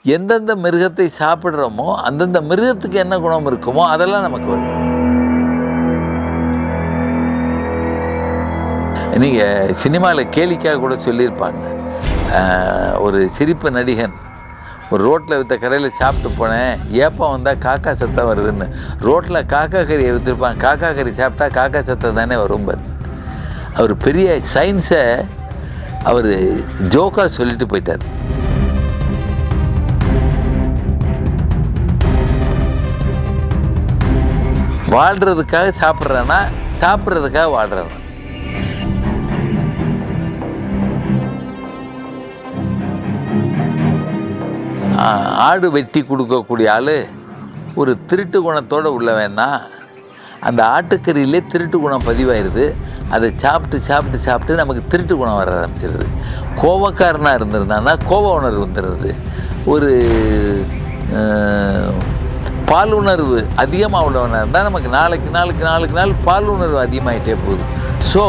எந்தெந்த மிருகத்தை சாப்பிட்றோமோ அந்தந்த மிருகத்துக்கு என்ன குணம் இருக்குமோ அதெல்லாம் நமக்கு வரும். நீங்கள் சினிமாவில் கேலிக்காக கூட சொல்லியிருப்பாங்க, ஒரு சிரிப்பு நடிகன் ஒரு ரோட்டில் விற்ற கடையில் சாப்பிட்டு போனேன், ஏப்பம் வந்தால் காக்கா சத்தம் வருதுன்னு. ரோட்டில் காக்கா கறியை விற்றுருப்பான், காக்கா கறி சாப்பிட்டா காக்கா சத்தம் தானே வரும்பார். அவர் பெரிய சயின்ஸை அவர் ஜோக்காக சொல்லிட்டு போயிட்டார். வாழ்கிறதுக்காக சாப்பிட்றேன்னா சாப்பிட்றதுக்காக வாழ்கிறேன். ஆடு வெட்டி கொடுக்கக்கூடிய ஆள் ஒரு திருட்டு குணத்தோடு உள்ளவேன்னா அந்த ஆட்டுக்கறியிலே திருட்டு குணம் பதிவாயிருது. அதை சாப்பிட்டு சாப்பிட்டு சாப்பிட்டு நமக்கு திருட்டு குணம் வர ஆரம்பிச்சிருது. கோபக்காரனாக இருந்திருந்தான்னா கோப உணர்வு வந்துடுது. ஒரு பால் உணர்வு அதிகமாக உள்ளவனாக இருந்தால் நமக்கு நாளுக்கு நாள் பால் உணர்வு அதிகமாகிட்டே போகுது. ஸோ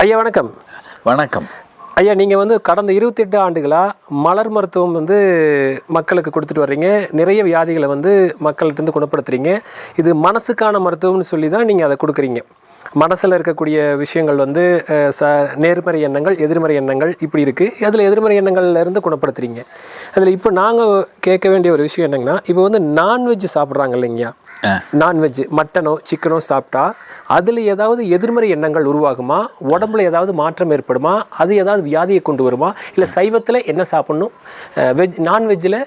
ஐயா வணக்கம். வணக்கம் ஐயா, நீங்கள் கடந்த 28 ஆண்டுகளாக மலர் மருத்துவம் மக்களுக்கு கொடுத்துட்டு வர்றீங்க. நிறைய வியாதிகளை மக்கள்கிட்ட குணப்படுத்துறீங்க. இது மனசுக்கான மருத்துவம்னு சொல்லி தான் நீங்கள் அதை கொடுக்குறீங்க. மனசில் இருக்கக்கூடிய விஷயங்கள் நேர்மறை எண்ணங்கள், எதிர்மறை எண்ணங்கள் இப்படி இருக்குது. அதில் எதிர்மறை எண்ணங்கள்லேருந்து குணப்படுத்துறீங்க. அதில் இப்போ நாங்கள் கேட்க வேண்டிய ஒரு விஷயம் என்னங்கன்னா, இப்போ நான்வெஜ் சாப்பிட்றாங்க இல்லைங்கய்யா, நான்வெஜ் மட்டனோ சிக்கனோ சாப்பிட்டா அதில் ஏதாவது எதிர்மறை எண்ணங்கள் உருவாகுமா? உடம்புல ஏதாவது மாற்றம் ஏற்படுமா? அது ஏதாவது வியாதியை கொண்டு வருமா? இல்லை சைவத்தில் என்ன சாப்பிட்ணும், நான்வெஜ்ஜில்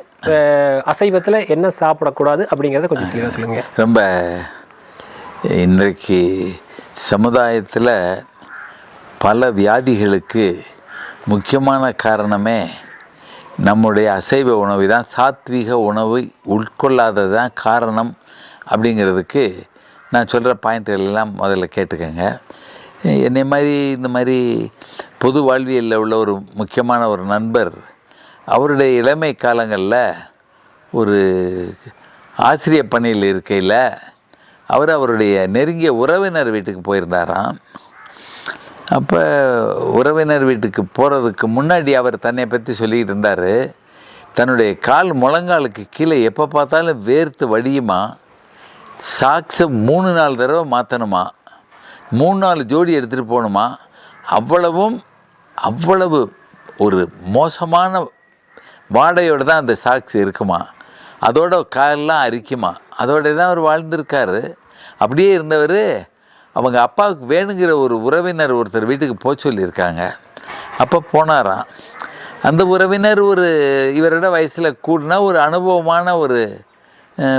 அசைவத்தில் என்ன சாப்பிடக்கூடாது அப்படிங்கிறத கொஞ்சம் தெளிவாக சொல்லுங்கள். ரொம்ப இன்றைக்கு சமுதாயத்தில் பல வியாதிகளுக்கு முக்கியமான காரணமே நம்முடைய அசைவ உணவு தான். சாத்வீக உணவு உட்கொள்ளாதது தான் காரணம். அப்படிங்கிறதுக்கு நான் சொல்கிற பாயிண்ட்கள் எல்லாம் முதல்ல கேட்டுக்கோங்க. என்னை மாதிரி இந்த மாதிரி பொது வாழ்வியலில் உள்ள ஒரு முக்கியமான ஒரு நண்பர், அவருடைய இளமை காலங்களில் ஒரு ஆசிரியர் பணியில் இருக்கையில் அவருடைய நெருங்கிய உறவினர் வீட்டுக்கு போயிருந்தாராம். அப்போ உறவினர் வீட்டுக்கு போகிறதுக்கு முன்னாடி அவர் தன்னை பற்றி சொல்லிக்கிட்டு இருந்தார். தன்னுடைய கால் முழங்காலுக்கு கீழே எப்போ பார்த்தாலும் வேர்த்து வடியுமா, சாக்ஸை 3-4 தடவை மாற்றணுமா, 3-4 ஜோடி எடுத்துகிட்டு போகணுமா, அவ்வளவு ஒரு மோசமான வாடையோடு தான் அந்த சாக்ஸ் இருக்குமா, அதோட காலெல்லாம் அரிக்குமா, அதோட தான் அவர் வாழ்ந்திருக்காரு. அப்படியே இருந்தவர் அவங்க அப்பாவுக்கு வேணுங்கிற ஒரு உறவினர் ஒருத்தர் வீட்டுக்கு போக சொல்லியிருக்காங்க. அப்போ போனாராம். அந்த உறவினர் இவரோட வயசில் கூடினா ஒரு அனுபவமான ஒரு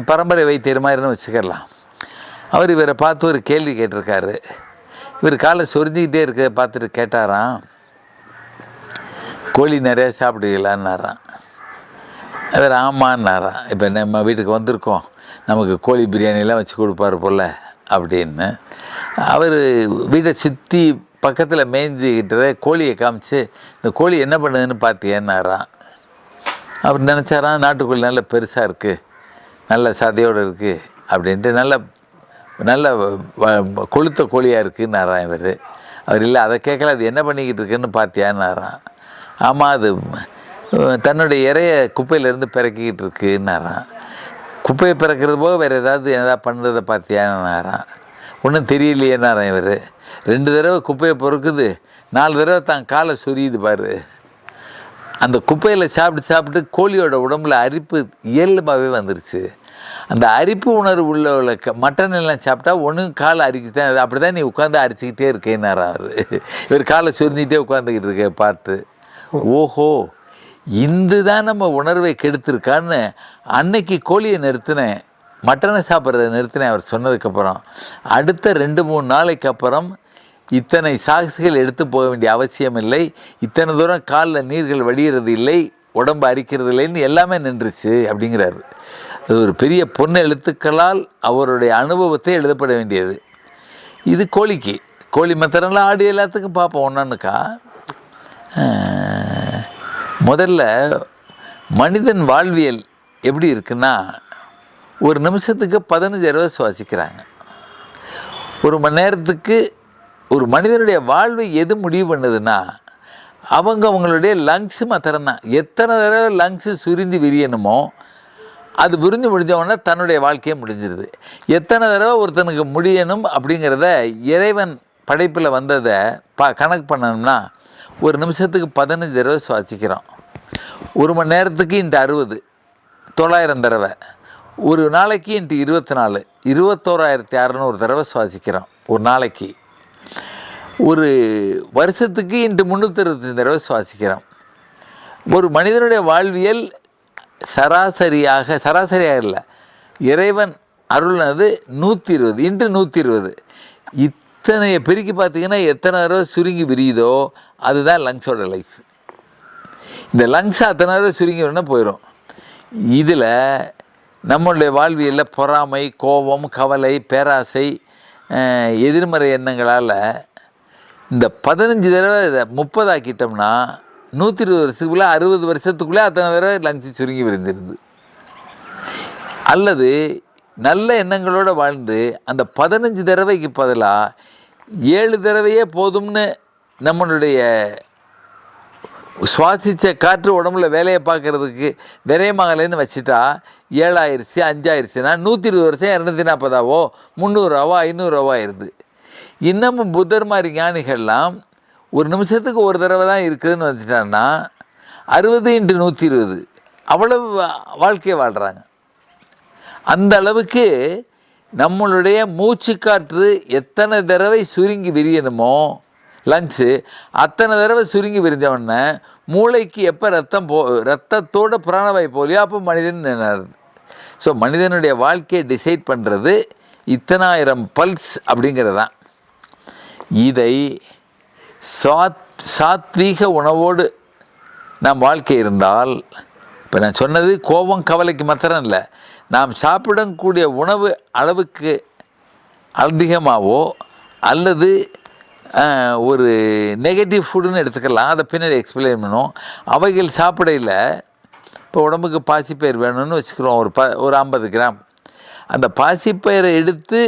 பரம்பரை வைத்தியர் மாதிரின்னு வச்சுக்கலாம். அவர் இவரை பார்த்து ஒரு கேள்வி கேட்டிருக்காரு. இவர் காலை சொரிஞ்சிக்கிட்டே இருக்க பார்த்துட்டு கேட்டாராம், கோழி நிறையா சாப்பிடுவீங்களான்னாராம். இவர் ஆமான்னாராம். இப்போ நம்ம வீட்டுக்கு வந்திருக்கோம், நமக்கு கோழி பிரியாணிலாம் வச்சு கொடுப்பார் போல் அப்படின்னு. அவர் வீட்டை சுற்றி பக்கத்தில் மேய்ஞ்சிக்கிட்டதை கோழியை காமிச்சு, இந்த கோழி என்ன பண்ணுதுன்னு பார்த்தியன்னாராம். அவர் நினச்சாராம், நாட்டுக்கோழி நல்ல பெருசாக இருக்குது, நல்ல சதையோடு இருக்குது அப்படின்ட்டு, நல்ல கொளுத்த கோழியாக இருக்குன்னாராம் இவர். அவர் இல்லை அதை கேட்கல, அது என்ன பண்ணிக்கிட்டு இருக்குன்னு பார்த்தியான்னாராம். ஆமாம், அது தன்னுடைய இறைய குப்பையிலேருந்து பிறக்கிக்கிட்டு இருக்குன்னாராம். குப்பையை பிறக்கிறது போக வேறு எதாவது பண்ணுறதை பார்த்தியான்னாராம். ஒன்றும் தெரியலையேன்னாராம் இவர். 2 தடவை குப்பையை பொறுக்குது, 4 தடவை தான் காலை சொரியுது பாரு. அந்த குப்பையில் சாப்பிட்டு கோழியோட உடம்புல அரிப்பு இயல்பாகவே வந்துருச்சு. அந்த அரிப்பு உணர்வு உள்ள மட்டன் எல்லாம் சாப்பிட்டா ஒன்று காலை அரிக்குதான், அப்படி தான் நீ உட்காந்து அரிச்சிக்கிட்டே இருக்கேன்னாரா அவர். இவர் காலை சொரிஞ்சிக்கிட்டே உட்காந்துக்கிட்டு இருக்க பார்த்து, ஓஹோ இந்த தான் நம்ம உணர்வை கெடுத்திருக்கான்னு அன்னைக்கு கோழியை நிறுத்தினேன், மட்டனை சாப்பிட்றத நிறுத்தினேன் அவர் சொன்னதுக்கப்புறம். அடுத்த 2-3 நாளைக்கு அப்புறம் இத்தனை சாக்ஸுகள் எடுத்து போக வேண்டிய அவசியம் இல்லை, இத்தனை தூரம் காலில் நீர்கள் வடிகிறது இல்லை, உடம்பு அரிக்கிறது இல்லைன்னு எல்லாமே நின்றுச்சு அப்படிங்கிறாரு. அது ஒரு பெரிய பொண்ணு எழுத்துக்களால் அவருடைய அனுபவத்தை எழுதப்பட வேண்டியது. இது கோழிக்கு. கோழி மற்றெல்லாம் ஆடு எல்லாத்துக்கும் பார்ப்போம் ஒன்றுக்கா. முதல்ல மனிதன் வாழ்வியல் எப்படி இருக்குன்னா, ஒரு நிமிஷத்துக்கு 15 தடவை சுவாசிக்கிறாங்க, 1 மணி நேரத்துக்கு ஒரு மனிதனுடைய வாழ்வை எது முடிவு பண்ணுதுன்னா அவங்களுடைய லங்ஸு மாத்திரம் தான். எத்தனை தடவை லங்ஸு சுரிந்து விரியணுமோ அது விரிஞ்சு முடிஞ்சவொடனே தன்னுடைய வாழ்க்கையே முடிஞ்சிருது. எத்தனை தடவை ஒருத்தனுக்கு முடியணும் அப்படிங்கிறத இறைவன் படைப்பில் வந்ததை கணக்கு பண்ணணும்னா ஒரு நிமிஷத்துக்கு 15 தடவை சுவாசிக்கிறோம். ஒரு மணி நேரத்துக்கு இன்ட்டு 60 900 தடவை. ஒரு நாளைக்கு இன்ட்டு 24 21,600 தடவை சுவாசிக்கிறோம் ஒரு நாளைக்கு. ஒரு வருஷத்துக்கு இன்ட்டு 365 தடவை சுவாசிக்கிறோம். ஒரு மனிதனுடைய வாழ்வியல் சராசரியாக இல்லை, இறைவன் அருள்னது 120 இன்ட்டு 120. இத்தனைய பெருக்கி பார்த்தீங்கன்னா எத்தனை தடவை சுருங்கி விரியுதோ அதுதான் லங்ஸோட லைஃப். இந்த லங்ஸ் அத்தனை தடவை சுருங்கி விடனா போயிடும். இதில் நம்மளுடைய வாழ்வியலில் பொறாமை, கோபம், கவலை, பேராசை, எதிர்மறை எண்ணங்களால் இந்த 15 தடவை இதை 30 ஆக்கிட்டோம்னா 120 வருஷத்துக்குள்ளே 60 வருஷத்துக்குள்ளே அத்தனை தடவை லங்ஸ் சுருங்கி விரிந்திருது. அல்லது நல்ல எண்ணங்களோடு வாழ்ந்து அந்த 15 தடவைக்கு பதிலாக 7 தடவையே போதும்னு நம்மளுடைய சுவாசித்த காற்று உடம்புல வேலையை பார்க்குறதுக்கு விரயமாகலைன்னு வச்சுட்டா 7 ஆயிடுச்சு 5 ஆயிடுச்சுன்னா 120 வருஷம் 240 300 500 ஆயிடுது. இன்னமும் புத்தர் மாதிரி ஞானிகள்லாம் ஒரு நிமிஷத்துக்கு ஒரு தடவை தான் இருக்குதுன்னு வந்துட்டான்னா 60 இன்ட்டு 120 அவ்வளவு வாழ்க்கையை வாழ்கிறாங்க. அந்த அளவுக்கு நம்மளுடைய மூச்சு காற்று எத்தனை தடவை சுருங்கி விரியணுமோ லங்ஸு அத்தனை தடவை சுருங்கி விரிஞ்சவொடனே மூளைக்கு எப்போ ரத்தத்தோட பிராணவாயு போலியோ அப்போ மனிதன் நினைறது. ஸோ மனிதனுடைய வாழ்க்கையை டிசைட் பண்ணுறது இத்தனாயிரம் பல்ஸ் அப்படிங்கிறது தான். இதை சாத்வீக உணவோடு நாம் வாழ்க்கை இருந்தால், இப்போ நான் சொன்னது கோபம் கவலைக்கு மாத்திரம் இல்லை, நாம் சாப்பிடக்கூடிய உணவு அளவுக்கு அதிகமாகவோ அல்லது ஒரு நெகட்டிவ் ஃபுட்டுன்னு எடுத்துக்கலாம், அதை பின்னாடி எக்ஸ்பிளைன் பண்ணுவோம். அவைகள் சாப்பிடையில் இப்போ உடம்புக்கு பாசிப்பயிர் வேணும்னு வச்சுக்கிறோம், ஒரு 50 கிராம். அந்த பாசிப்பயிரை எடுத்து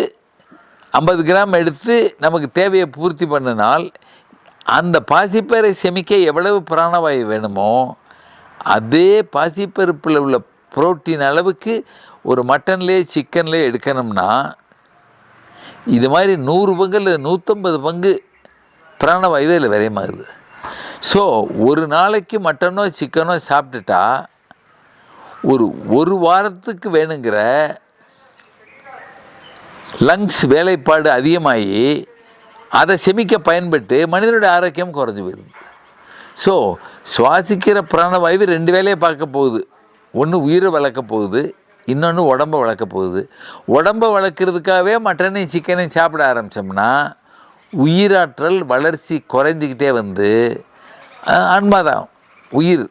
50 கிராம் எடுத்து நமக்கு தேவையை பூர்த்தி பண்ணினால் அந்த பாசிப்பயிரை செமிக்க எவ்வளவு பிராணவாயு வேணுமோ அதே பாசிப்பருப்பில் உள்ள புரோட்டீன் அளவுக்கு ஒரு மட்டன்லேயே சிக்கன்லேயே எடுக்கணும்னா இது மாதிரி 100 பங்கு இல்லை 150 பங்கு பிராணவாயுவே இதில் விரயமாகுது. ஸோ ஒரு நாளைக்கு மட்டனோ சிக்கனோ சாப்பிட்டுட்டா ஒரு வாரத்துக்கு வேணுங்கிற லங்ஸ் வேலைப்பாடு அதிகமாகி அதை செமிக்க பயன்பட்டு மனிதனுடைய ஆரோக்கியம் குறைஞ்சி போயிடுது. ஸோ சுவாசிக்கிற பிராணவாயு 2 வேலையை பார்க்க போகுது. ஒன்று உயிரை வளர்க்க போகுது, இன்னொன்று உடம்பை வளர்க்க போகுது. உடம்பை வளர்க்குறதுக்காகவே மட்டனையும் சிக்கனையும் சாப்பிட ஆரம்பித்தோம்னா உயிராற்றல் வளர்ச்சி குறைஞ்சிக்கிட்டே வந்து ஆன்மாதான் உயிர்,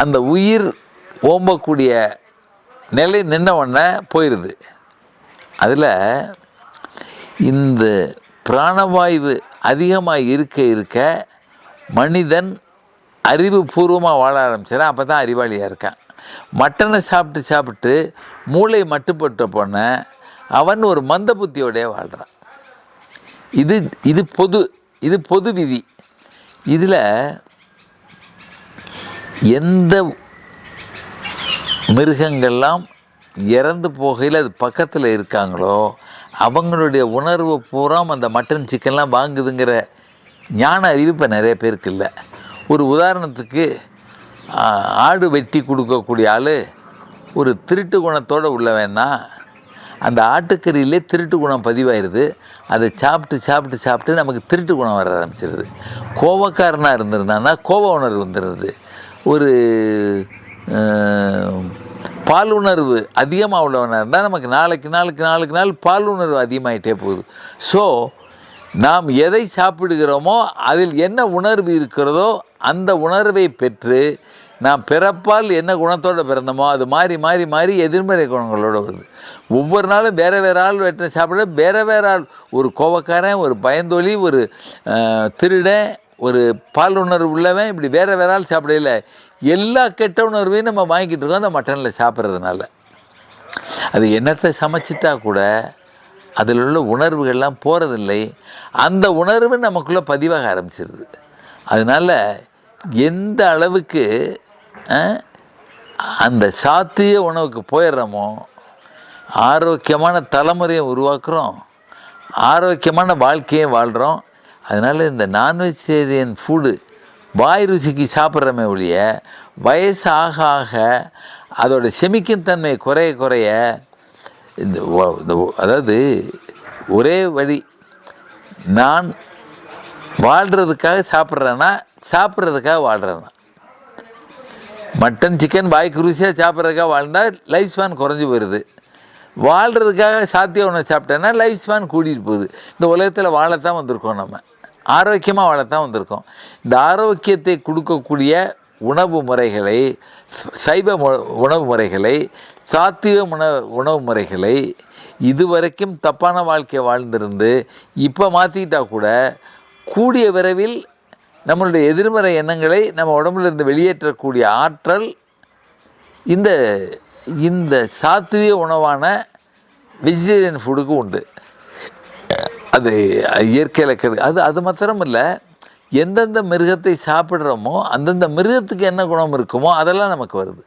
அந்த உயிர் ஓம்பக்கூடிய நிலை நின்ன உடனே போயிடுது. அதில் இந்த பிராணவாயு அதிகமாக இருக்க மனிதன் அறிவுபூர்வமாக வாழ ஆரம்பிச்சிடான். அப்போ தான் அறிவாளியாக இருக்கான். மட்டனை சாப்பிட்டு மூளை மட்டுப்பட்ட போன அவன் ஒரு மந்த புத்தியோடைய வாழ்கிறான். இது பொது விதி. இதில் எந்த மிருகங்கள்லாம் இறந்து போகையில் அது பக்கத்தில் இருக்காங்களோ அவங்களுடைய உணர்வு பூரா அந்த மட்டன் சிக்கன்லாம் வாங்குதுங்கிற ஞான அறிவு இப்போ நிறைய பேருக்கு இல்லை. ஒரு உதாரணத்துக்கு ஆடு வெட்டி கொடுக்கக்கூடிய ஆள் ஒரு திருட்டு குணத்தோடு உள்ளவேன்னா அந்த ஆட்டுக்கறியிலே திருட்டு குணம் பதிவாயிருது. அதை சாப்பிட்டு நமக்கு திருட்டு குணம் வர ஆரம்பிச்சிருது. கோபக்காரனாக இருந்திருந்தான்னா கோப உணர்வு வந்துடுது. ஒரு பாலுணர்வு அதிகமாக உள்ளவனாக இருந்தால் நமக்கு நாளுக்கு நாள் பாலுணர்வு அதிகமாகிட்டே போகுது. ஸோ நாம் எதை சாப்பிடுகிறோமோ அதில் என்ன உணர்வு இருக்கிறதோ அந்த உணர்வை பெற்று நாம் பிறப்பால் என்ன குணத்தோடு பிறந்தோமோ அது மாறி எதிர்மறை குணங்களோடு வருது. ஒவ்வொரு நாளும் வேறு ஆள் வெட்டின சாப்பிட வேறு ஆள், ஒரு கோபக்காரன், ஒரு பயந்தொலி, ஒரு திருடன், ஒரு பால் உணர்வு உள்ளவன், இப்படி வேறு ஆள் சாப்பிடல. எல்லா கெட்ட உணர்வையும் நம்ம வாங்கிட்டு இருக்கோம் அந்த மட்டனில் சாப்பிட்றதுனால. அது என்னத்தை சமைச்சிட்டா கூட அதில் உள்ள உணர்வுகள்லாம் போகிறதில்லை. அந்த உணர்வு நமக்குள்ளே பதிவாக ஆரம்பிச்சிருது. அதனால் எந்த அளவுக்கு அந்த சாத்திய உணவுக்கு போயிடுறோமோ ஆரோக்கியமான தலைமுறையை உருவாக்குறோம், ஆரோக்கியமான வாழ்க்கையை வாழ்கிறோம். அதனால் இந்த நான்வெஜிடேரியன் ஃபுட்டு வாய் ருசிக்கு சாப்பிட்றமே ஒழிய வயசு ஆக ஆக அதோட செமிக்கும் தன்மை குறைய குறைய அதாவது ஒரே வழி, நான் வாழ்கிறதுக்காக சாப்பிட்றேன்னா சாப்பிட்றதுக்காக வாழ்கிறேன்னா, மட்டன் சிக்கன் வாய்க்கு ருசியாக சாப்பிட்றதுக்காக வாழ்ந்தால் லைஃப் ஸ்பான் குறைஞ்சி போயிடுது. வாழ்கிறதுக்காக சாத்திய உணவு சாப்பிட்டேன்னா லைஃப் ஸ்பான் கூட்டிகிட்டு போகுது. இந்த உலகத்தில் வாழத்தான் வந்திருக்கோம், நம்ம ஆரோக்கியமாக வாழத்தான் வந்திருக்கோம். இந்த ஆரோக்கியத்தை கொடுக்கக்கூடிய உணவு முறைகளை, சைவ உணவு முறைகளை, சாத்திய உணவு முறைகளை இதுவரைக்கும் தப்பான வாழ்க்கையை வாழ்ந்திருந்து இப்போ மாற்றிக்கிட்டா கூட கூடிய விரைவில் நம்மளுடைய எதிர்மறை எண்ணங்களை நம்ம உடம்புலேருந்து வெளியேற்றக்கூடிய ஆற்றல் இந்த இந்த சாத்விக உணவான வெஜிடேரியன் ஃபுட்டுக்கு உண்டு. அது இயற்கையில் அது மாத்திரம் இல்லை, எந்தெந்த மிருகத்தை சாப்பிட்றோமோ அந்தந்த மிருகத்துக்கு என்ன குணம் இருக்குமோ அதெல்லாம் நமக்கு வருது.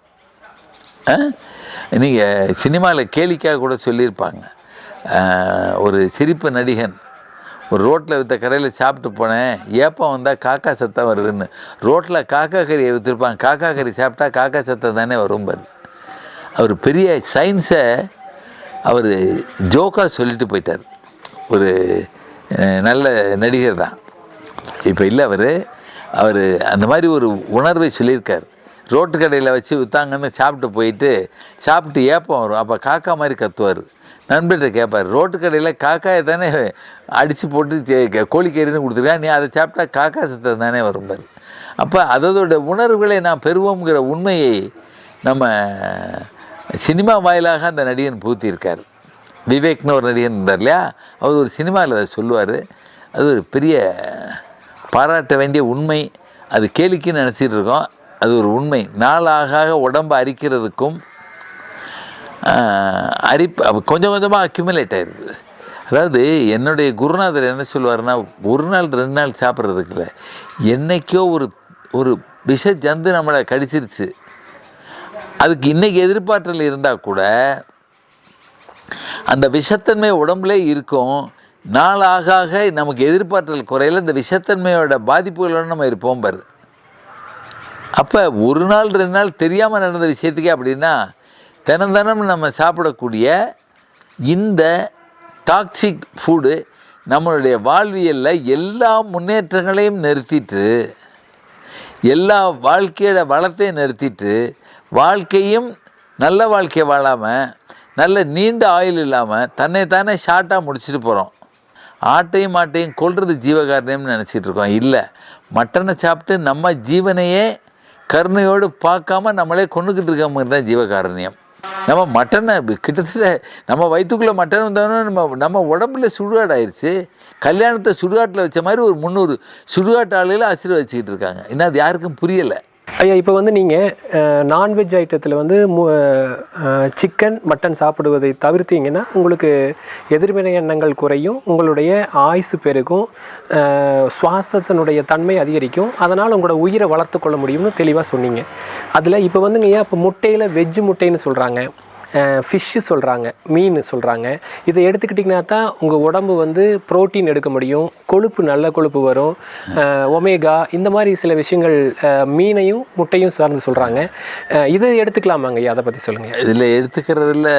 நீங்கள் சினிமாவில் கேலிக்காக கூட சொல்லியிருப்பாங்க, ஒரு சிரிப்பு நடிகன் ஒரு ரோட்டில் விற்ற கடையில் சாப்பிட்டு போனேன், ஏப்பம் வந்தால் காக்கா சத்தம் வருதுன்னு. ரோட்டில் காக்கா கறியை விற்றுருப்பாங்க, காக்கா கறி சாப்பிட்டா காக்கா சத்தம் தானே வரும்பார். அவர் பெரிய சயின்ஸை அவர் ஜோக்காக சொல்லிட்டு போயிட்டார். ஒரு நல்ல நடிகர் தான், இப்போ இல்லை. அவர் அந்த மாதிரி ஒரு உணர்வை சொல்லியிருக்கார். ரோட்டு கடையில் வச்சு விற்றாங்கன்னு சாப்பிட்டு போயிட்டு சாப்பிட்டு ஏப்பம் வரும், அப்போ காக்கா மாதிரி கத்துவார். நண்பர்கிட்ட கேட்பார், ரோட்டு கடையில் காக்காயை தானே அடித்து போட்டு கோழிக்கறின்னு கொடுத்துருக்கா, நீ அதை சாப்பிட்டா காக்கா சத்தம் தானே வரும்பார். அப்போ அதோட உணர்வுகளை நாம் பெறுவோங்கிற உண்மையை நம்ம சினிமா வாயிலாக அந்த நடிகன் பூத்தியிருக்கார். விவேக்னு ஒரு நடிகன் இருந்தார் இல்லையா, அவர் ஒரு சினிமாவில் அதை சொல்லுவார். அது ஒரு பெரிய பாராட்ட வேண்டிய உண்மை. அது கேலிக்குன்னு நினச்சிட்டு இருக்கோம், அது ஒரு உண்மை. நாளாக உடம்பை அரிக்கிறதுக்கும் கொஞ்சம் கொஞ்சமாக அக்யூமுலேட் ஆகிருக்குது. அதாவது என்னுடைய குருநாதர் என்ன சொல்லுவார்னா, ஒரு நாள் 2 நாள் சாப்பிட்றதுக்கு இல்லை, என்றைக்கோ ஒரு விஷ ஜந்து நம்மளை கடிச்சிருச்சு, அதுக்கு இன்றைக்கி எதிர்பார்த்தல் இருந்தால் கூட அந்த விஷத்தன்மை உடம்புலே இருக்கும். நாளாக நமக்கு எதிர்பார்த்தல் குறையில் இந்த விஷத்தன்மையோட பாதிப்புகளோடு நம்ம இருப்போம் பாரு. அப்போ ஒரு நாள் 2 நாள் தெரியாமல் நடந்த விஷயத்துக்கே அப்படின்னா, தினம் நம்ம சாப்பிடக்கூடிய இந்த டாக்ஸிக் ஃபுட்டு நம்மளுடைய வாழ்வியலில் எல்லா முன்னேற்றங்களையும் நிறுத்திட்டு, எல்லா வாழ்க்கையோட வளத்தையும் நிறுத்திட்டு, வாழ்க்கையும் நல்ல வாழ்க்கையை வாழாமல் நல்ல நீண்ட ஆயுள் இல்லாமல் தன்னைத்தானே ஷார்ட்டாக முடிச்சுட்டு போகிறோம். ஆட்டையும் மாட்டையும் கொல்றது ஜீவகாரணியம்னு நினச்சிட்டு இருக்கோம். இல்லை, மட்டனை சாப்பிட்டு நம்ம ஜீவனையே கருணையோடு பார்க்காம நம்மளே கொண்டுக்கிட்டு இருக்க மாதிரி தான் ஜீவகாரணியம். நம்ம மட்டனை கிட்டத்தட்ட நம்ம வயிற்றுக்குள்ளே மட்டன் வந்தோன்னா நம்ம உடம்புல சுடுகாடு ஆயிடுச்சு. கல்யாணத்தை சுடுகாட்டில் வச்ச மாதிரி ஒரு 300 சுடுகாட்டு ஆளுகளை ஆசீர்வதிச்சுக்கிட்டு இருக்காங்க. இன்னும் அது யாருக்கும் புரியலை. ஐயா, இப்போ நீங்கள் நான்வெஜ் ஐட்டத்தில் சிக்கன் மட்டன் சாப்பிடுவதை தவிர்த்தீங்கன்னா உங்களுக்கு எதிர்வினை எண்ணங்கள் குறையும், உங்களுடைய ஆயுசு பெருகும், சுவாசத்தினுடைய தன்மை அதிகரிக்கும், அதனால் உங்களோட உயிரை வளர்த்து கொள்ள முடியும்னு தெளிவாக சொன்னீங்க. அதில் இப்போ ஐயா, இப்போ முட்டையில் வெஜ்ஜு முட்டைன்னு சொல்கிறாங்க, ஃபிஷ்ஷு சொல்கிறாங்க, மீன் சொல்கிறாங்க. இதை எடுத்துக்கிட்டிங்கன்னா தான் உங்கள் உடம்பு புரோட்டீன் எடுக்க முடியும், கொழுப்பு நல்ல கொழுப்பு வரும், ஒமேகா இந்த மாதிரி சில விஷயங்கள் மீனையும் முட்டையும் சார்ந்து சொல்கிறாங்க. இதை எடுத்துக்கலாமாங்க? அதை பற்றி சொல்லுங்கள். இதில் எடுத்துக்கிறதுல